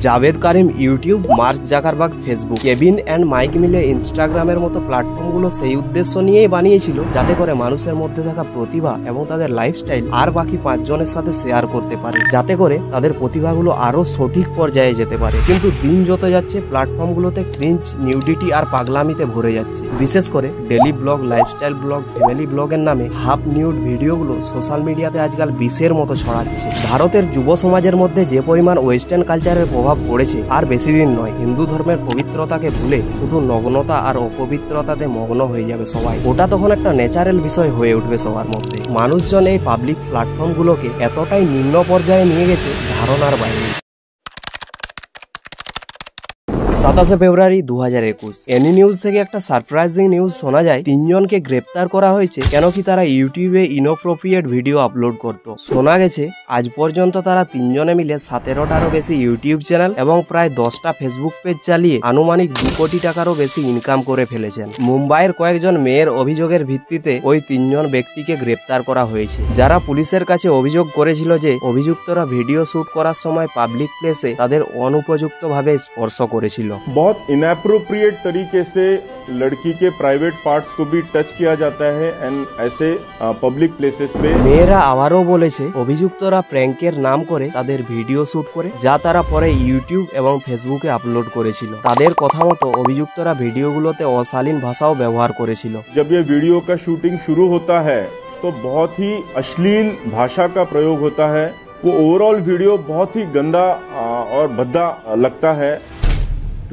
Javed Karim YouTube, Mark Zuckerberg Facebook, Kevin and Mike মিলে ইনস্টাগ্রামের মতো প্ল্যাটফর্মগুলো সেই উদ্দেশ্য নিয়েই বানিয়েছিল যাতে করে মানুষের মধ্যে থাকা প্রতিভা এবং তাদের লাইফস্টাইল আর বাকি 5 জনের সাথে শেয়ার করতে পারে, যাতে করে তাদের প্রতিভাগুলো আরো সঠিক পর্যায়ে যেতে পারে। কিন্তু দিন যত যাচ্ছে প্ল্যাটফর্মগুলোতে ক্রিঞ্জ, নিউডিটি আর পাগলামিতে ভরে যাচ্ছে। বিশেষ করে daily blog, lifestyle blog, family ব্লগের নামে হাফ নিউড ভিডিওগুলো সোশ্যাল মিডিয়াতে আজকাল বিষের মতো ছড়াচ্ছে। ভারতের যুব সমাজের মধ্যে যে পরিমাণ ওয়েস্টার্ন কালচারের প্রভাব পড়েছে আর বেশি দিন নয়, হিন্দু ধর্মের পবিত্রতাকে ভুলে শুধু নগ্নতা আর অপবিত্রতাতে মগ্ন হয়ে যাবে সবাই। ওটা তখন একটা ন্যাচারাল বিষয় হয়ে উঠবে সবার মধ্যে। মানুষজন এই পাবলিক প্ল্যাটফর্মগুলোকে এতটাই নিম্ন পর্যায়ে নিয়ে গেছে ধারণার বাইরে। 27 ফেব্রুয়ারি 2021 এনি নিউজ থেকে একটা সারপ্রাইজিং নিউজ শোনা যায়। 3 জনকে গ্রেপ্তার করা হয়েছে কেন কি তারা ইউটিউবে ইনঅ্যাপ্রোপ্রিয়েট ভিডিও আপলোড করত। শোনা গেছে আজ পর্যন্ত তারা 3 জনে মিলে 17টারও বেশি ইউটিউব চ্যানেল এবং প্রায় 10টা ফেসবুক পেজ চালিয়ে আনুমানিক 2 কোটি টাকারও বেশি ইনকাম করে ফেলেছেন। মুম্বাইয়ের কয়েকজন মেয়ের অভিযোগের ভিত্তিতে ওই 3 জন ব্যক্তিকে গ্রেপ্তার করা হয়েছে, যারা পুলিশের কাছে অভিযোগ করেছিল যে অভিযুক্তরা ভিডিও শুট করার সময় পাবলিক প্লেসে তাদের অনুপযুক্তভাবে স্পর্শ করেছিল। बहुत इनएप्रोप्रिएट तरीके से लड़की के प्राइवेट पार्ट्स को भी टच किया जाता है एंड ऐसे पब्लिक प्लेसेस पे। মেয়েরা আবারও বলেছে অভিযুক্তরা প্র্যাঙ্কের নাম করে তাদের ভিডিও শুট করে যা তারা পরে ইউটিউব এবং ফেসবুকে আপলোড করেছিল। তাদের কথা মতো অভিযুক্তরা ভিডিওগুলোতে অশালীন ভাষাও ব্যবহার করেছিল। जब ये वीडियो का शूटिंग शुरू होता है तो बहुत ही अश्लील भाषा का प्रयोग होता है। वो ओवरऑल वीडियो बहुत ही गंदा और भद्दा लगता है।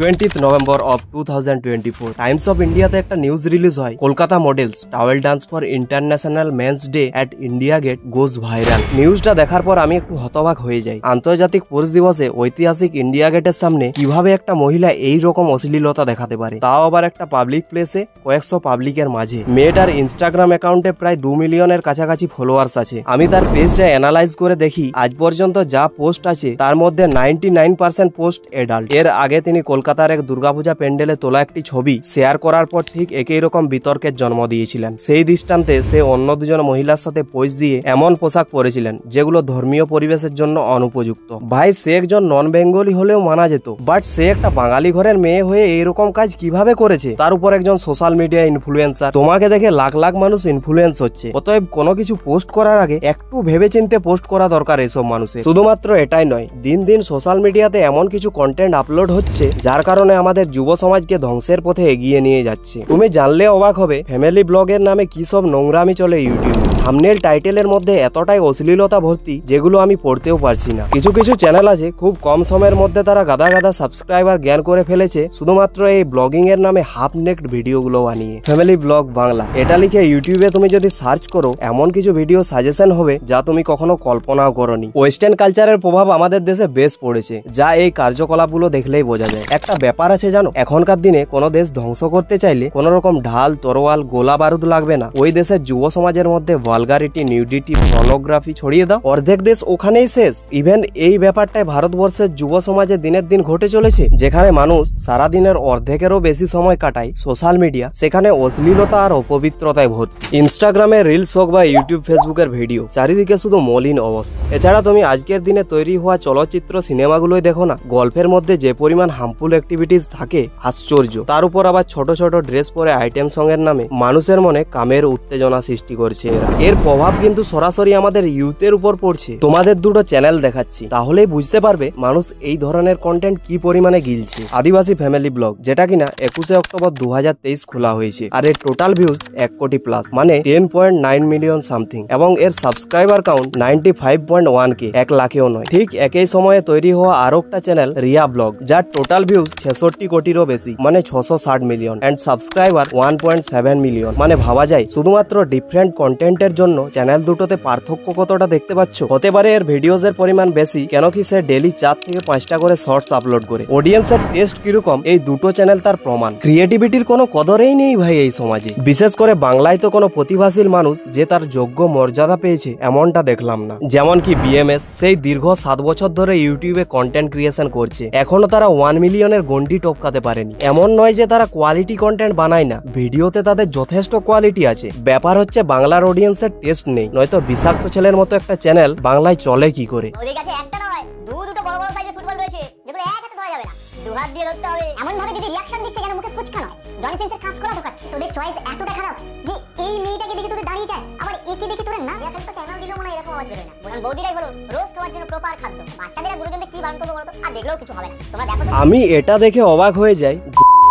20 নভেম্বর অফ 2024 টাইমস অফ ইন্ডিয়াতে একটা নিউজ রিলিজ হয়। Kolkata models towel dance for international men's day at India Gate goes viral. নিউজটা দেখার পর আমি একটু হতবাক হয়ে যাই। আন্তর্জাতিক পুরুষ দিবসে ঐতিহাসিক ইন্ডিয়া গেটের সামনে কিভাবে একটা মহিলা এই রকম অশ্লীলতা দেখাতে পারে, তাও আবার একটা পাবলিক প্লেসে কয়েকশো পাবলিকের মাঝে। মেয়েটার ইনস্টাগ্রাম অ্যাকাউন্টে প্রায় 2 মিলিয়নের কাছাকাছি ফলোয়ার্স আছে। আমি তার পেজটা অ্যানালাইজ করে দেখি আজ পর্যন্ত যা পোস্ট আছে তার মধ্যে 99% পোস্ট অ্যাডাল্ট। এর আগে তিনি কলকাতার এক দুর্গাপূজা প্যান্ডেলে তোলা একটি ছবি শেয়ার করার পর ঠিক একই রকম বিতর্কের জন্ম দিয়েছিলেন। সেই দৃষ্টান্তে সে অন্য 2 জন মহিলার সাথে পোজ দিয়ে এমন পোশাক পরেছিলেন যেগুলো ধর্মীয় পরিবেশের জন্য অনুপযুক্ত। ভাই, সে একজন নন বেঙ্গলি হলেও মানা যেত, বাট সে একটা বাঙালি ঘরের মেয়ে হয়ে এইরকম কাজ কিভাবে করেছে? তার উপর একজন সোশ্যাল মিডিয়া ইনফ্লুয়েন্সার। তোমাকে দেখে লাখ লাখ মানুষ ইনফ্লুয়েন্স হচ্ছে, অতএব কোনো কিছু পোস্ট করার আগে একটু ভেবেচিন্তে পোস্ট করা দরকার এসব মানুষের। শুধুমাত্র এটাই নয়, দিন দিন সোশ্যাল মিডিয়াতে এমন কিছু কন্টেন্ট আপলোড হচ্ছে যার কারণে আমাদের যুব সমাজকে ধ্বংসের পথে এগিয়ে নিয়ে যাচ্ছে। তুমি জানলে অবাক হবে ফ্যামিলি ব্লগের নামে কি সব নোংরামি চলে ইউটিউবে। থাম্বনেল টাইটেলের মধ্যে এতটাই অশ্লীলতা ভর্তি যেগুলো আমি পড়তেও পারছি না। কিছু কিছু চ্যানেল আছে খুব কম সময়ের মধ্যে তারা গাদা গাদা সাবস্ক্রাইবার জ্ঞান করে ফেলেছে শুধুমাত্র এই ব্লগিং এর নামে হাফ নেকড ভিডিওগুলো বানিয়ে। ফ্যামিলি ব্লগ বাংলা এটা লিখে ইউটিউবে তুমি যদি সার্চ করো এমন কিছু ভিডিও সাজেশন হবে যা তুমি কখনো কল্পনাও করোনি। ওয়েস্টার্ন কালচারের প্রভাব আমাদের দেশে বেশ পড়েছে, যা এই কার্যকলাপগুলো দেখলেই বোঝা যায়। একটা ব্যাপার আছে জানো, এখনকার দিনে কোনো দেশ ধ্বংস করতে চাইলে কোন রকম ঢাল, তরোয়াল, গোলা বারুদ লাগবে না। ওই দেশের যুব সমাজের মধ্যে ভালগারিটি, নিউডিটি, পর্নোগ্রাফি ছড়িয়ে দাও, অর্ধেক দেশ ওখানেই শেষ। ইভেন এই ব্যাপারটাই ভারতবর্ষের যুব সমাজে দিনের দিন ঘটে চলেছে, যেখানে মানুষ সারাদিনের অর্ধেকেরও বেশি সময় কাটায় সোশ্যাল মিডিয়া, সেখানে অশ্লীলতা আর অপবিত্রতায় ভর্তি। ইনস্টাগ্রামে রিলস হোক বা ইউটিউব, ফেসবুকের ভিডিও, চারিদিকে শুধু মলিন অবস্থা। এছাড়া তুমি আজকের দিনে তৈরি হওয়া চলচ্চিত্র, সিনেমাগুলোই দেখো না, গল্পের মধ্যে যে পরিমাণ হার্মফুল অ্যাক্টিভিটিস থাকে আশ্চর্য। তার উপর আবার ছোট ছোট ড্রেস পরে আইটেম সং এর নামে মানুষের মনে কামের উত্তেজনা সৃষ্টি করছে এরা। এর প্রভাব কিন্তু সরাসরি আমাদের ইউথের উপর পড়ছে। তোমাদের দুটো চ্যানেল দেখাচ্ছি, তাহলেই বুঝতে পারবে মানুষ এই ধরনের কন্টেন্ট কি পরিমাণে গিলছে। আদিবাসী ফ্যামিলি ব্লগ, যেটা কিনা 21 অক্টোবর 2023 খোলা হয়েছে, আর এর টোটাল ভিউজ 1 কোটি প্লাস, মানে 10.9 মিলিয়ন সামথিং, এবং এর সাবস্ক্রাইবার কাউন্ট 95.1K, 1 লাখেও নয়। ঠিক একই সময়ে তৈরি হওয়া আরো একটা চ্যানেল রিয়া ব্লগ, যার টোটাল ভিউজ 66 কোটিরও বেশি, মানে 660 মিলিয়ন, এন্ড সাবস্ক্রাইবার 1.7 মিলিয়ন। মানে ভাবা যায় শুধুমাত্র ডিফারেন্ট কন্টেন্টের জন্য চ্যানেল দুটোতে পার্থক্য কতটা দেখতে পাচ্ছ। হতে পারে এর ভিডিওস এর পরিমাণ বেশি, কেন কি সে ডেলি 4 থেকে 5টা করে শর্টস আপলোড করে। অডিয়েন্সের টেস্ট কিরকম এই দুটো চ্যানেল তার প্রমাণ। ক্রিয়েটিভিটির কোনো কদরেই নেই ভাই এই সমাজে। বিশেষ করে বাংলায় তো কোনো প্রতিভাশীল মানুষ যে তার যোগ্য মর্যাদা পেয়েছে এমনটা দেখলাম না। যেমন কি বিএমএস, সেই দীর্ঘ 7 বছর ধরে ইউটিউবে কন্টেন্ট ক্রিয়েশন করছে, এখনো তারা 1 মিলিয়নের গন্ডি টপকাতে পারেনি। এমন নয় যে তারা কোয়ালিটি কন্টেন্ট বানায় না, ভিডিওতে তাদের যথেষ্ট কোয়ালিটি আছে। ব্যাপার হচ্ছে বাংলার অডিয়েন্সের টেস্ট নেই, নয়তো বিষাক্ত ছেলের মতো একটা চ্যানেল বাংলায় চলে কি করে। ওদের কাছে একটা নয়, দুটো বড় বড় সাইজের ফুটবল রয়েছে। যেগুলো এক হাতে ধরা যাবে না, দু হাত দিয়ে ধরতে হবে। এমন ভাবে দিদি রিঅ্যাকশন দিচ্ছে যেন মুখে ফুচকা নয়, জনি সিন্সের কাজ করা ঢোকাচ্ছে। তোদের চয়েস এতটা খারাপ যে এই মেয়েটাকে দেখে তোদের দাঁড়িয়ে যায়, আবার একে দেখে তোরা না। এখন তো ক্যামেরা দিলেও মনে এরকম আওয়াজ বেরোয় না। বরং বৌদিরাই হলো রোজ খাওয়ার জন্য প্রপার খাদ্য। বাচ্চাদের গুরুজনদের কি বারণ করবো বলতো, আর দেখলেও কিছু হবে না। তোমরা দেখো। আমি এটা দেখে অবাক হয়ে যাই,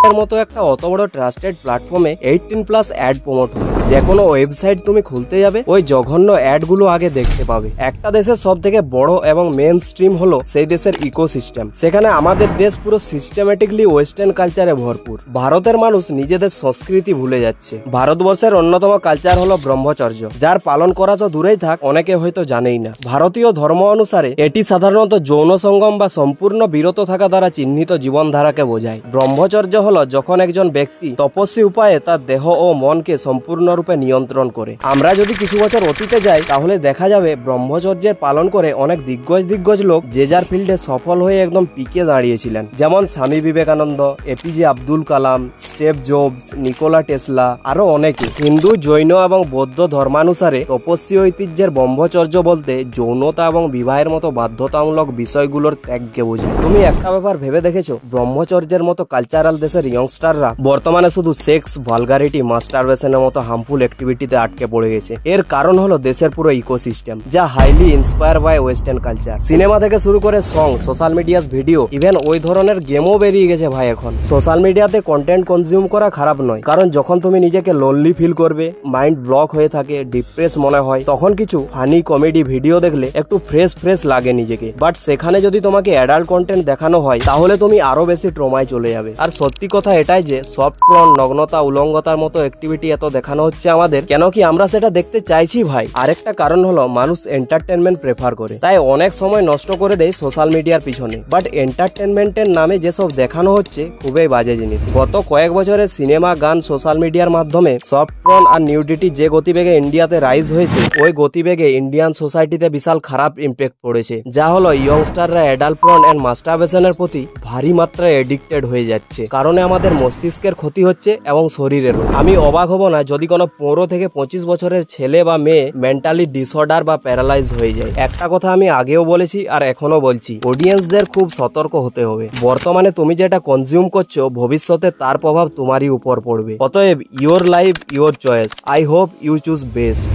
এর মতো একটা অত বড় ট্রাস্টেড প্ল্যাটফর্মে 18+ অ্যাড প্রমোট হয়। যে কোনো ওয়েবসাইট তুমি খুলতে যাবে, ওই জঘন্য অ্যাড গুলো আগে দেখতে পাবে। একটা দেশের সব থেকে বড় এবং মেন স্ট্রিম হলো সেই দেশের ইকোসিস্টেম। সেখানে আমাদের দেশ পুরো সিস্টেমেটিকলি ওয়েস্টার্ন কালচারে ভরপুর। ভারতের মানুষ নিজেদের সংস্কৃতি ভুলে যাচ্ছে। ভারতবর্ষের অন্যতম কালচার হলো ব্রহ্মচর্য, যার পালন করা তো দূরেই থাক, অনেকে হয়তো জানেই না। ভারতীয় ধর্ম অনুসারে এটি সাধারণত যৌন সঙ্গম বা সম্পূর্ণ বিরত থাকা দ্বারা চিহ্নিত জীবনধারাকে বোঝায়। ব্রহ্মচর্য হলো যখন একজন ব্যক্তি তপস্বী উপায়ে তার দেহ ও মনকে সম্পূর্ণরূপে নিয়ন্ত্রণ করে। আমরা যদি কিছু বছর অতীতে যাই, তাহলে দেখা যাবে ব্রহ্মচর্যের পালন করে অনেক দিগ্গজ লোক যে যার ফিল্ডে সফল হয়ে একদম পিকে দাঁড়িয়েছিলেন। যেমন Swami Vivekananda, APJ Abdul Kalam, Steve jobs, Nikola Tesla, আরো অনেকে। হিন্দু, জৈন এবং বৌদ্ধ ধর্মানুসারে তপস্বী ঐতিহ্যের ব্রহ্মচর্য বলতে যৌনতা এবং বিবাহের মতো বাধ্যতামূলক বিষয়গুলোর ত্যাগকে বোঝায়। তুমি একটা ব্যাপার ভেবে দেখেছো, ব্রহ্মচর্যের মতো কালচারাল দেশের ইয়ংস্টাররা বর্তমানে শুধু সেক্স, ভালগারিটি, মাস্টারবেশনের মতো হার্মফুল অ্যাক্টিভিটিতে আটকে পড়ে গেছে। এর কারণ হলো দেশের পুরো ইকোসিস্টেম, যা highly inspire by western culture. Cinema থেকে শুরু করে song, social media's video, even ওই ধরনের গেমও বেরিয়ে গেছে ভাই এখন। সোশ্যাল মিডিয়াতে কন্টেন্ট কনজিউম করা খারাপ নয়, কারণ যখন তুমি নিজেকে লোনলি ফিল করবে, মাইন্ড ব্লক হয়ে থাকে, ডিপ্রেস মনে হয়, তখন কিছু ফানি কমেডি ভিডিও দেখলে একটু ফ্রেশ লাগে নিজেকে। বাট সেখানে যদি তোমাকে অ্যাডাল্ট কন্টেন্ট দেখানো হয়, তাহলে তুমি আরো বেশি ট্রমায় চলে যাবে। আর সত্যি কথা এটাই যে সফট পর্ন, নগ্নতা, উলঙ্গতার মতো অ্যাক্টিভিটি এত দেখানো হচ্ছে আমাদের, কেন কি আমরা সেটা দেখতে চাইছি ভাই? আরেকটা কারণ হলো মানুষ এন্টারটেনমেন্ট প্রেফার করে, তাই অনেক সময় নষ্ট করে দেয় সোশ্যাল মিডিয়ার পিছনে। বাট এন্টারটেনমেন্টের নামে যেসব দেখানো হচ্ছে খুবই বাজে জিনিস। গত কয়েক বছরে সিনেমা, গান, সোশ্যাল মিডিয়ার মাধ্যমে সফট পর্ন আর নিউডিটি যে গতিবেগে ইন্ডিয়াতে রাইজ হয়েছে, ওই গতিবেগে ইন্ডিয়ান সোসাইটিতে বিশাল খারাপ ইম্প্যাক্ট পড়েছে, যা হলো ইয়ংস্টাররা অ্যাডাল্ট পর্ন এন্ড মাস্টারবেশনের প্রতি ভারী মাত্রায় এডিক্টেড হয়ে যাচ্ছে। কারণে আমাদের মস্তিষ্কের ক্ষতি হচ্ছে এবং শরীরেরও। আমি অবাক হব না যদি কোনো 15 থেকে 25 বছরের ছেলে বা মেয়ে মেন্টালি ডিসঅর্ডার বা প্যারালাইজ হয়ে যায়। একটা কথা আমি আগেও বলেছি আর এখনো বলছি, অডিয়েন্সদের খুব সতর্ক হতে হবে। বর্তমানে তুমি যেটা কনজিউম করছো, ভবিষ্যতে তার প্রভাব তোমারই উপর পড়বে। অতএব your life, your choice. I hope you choose best.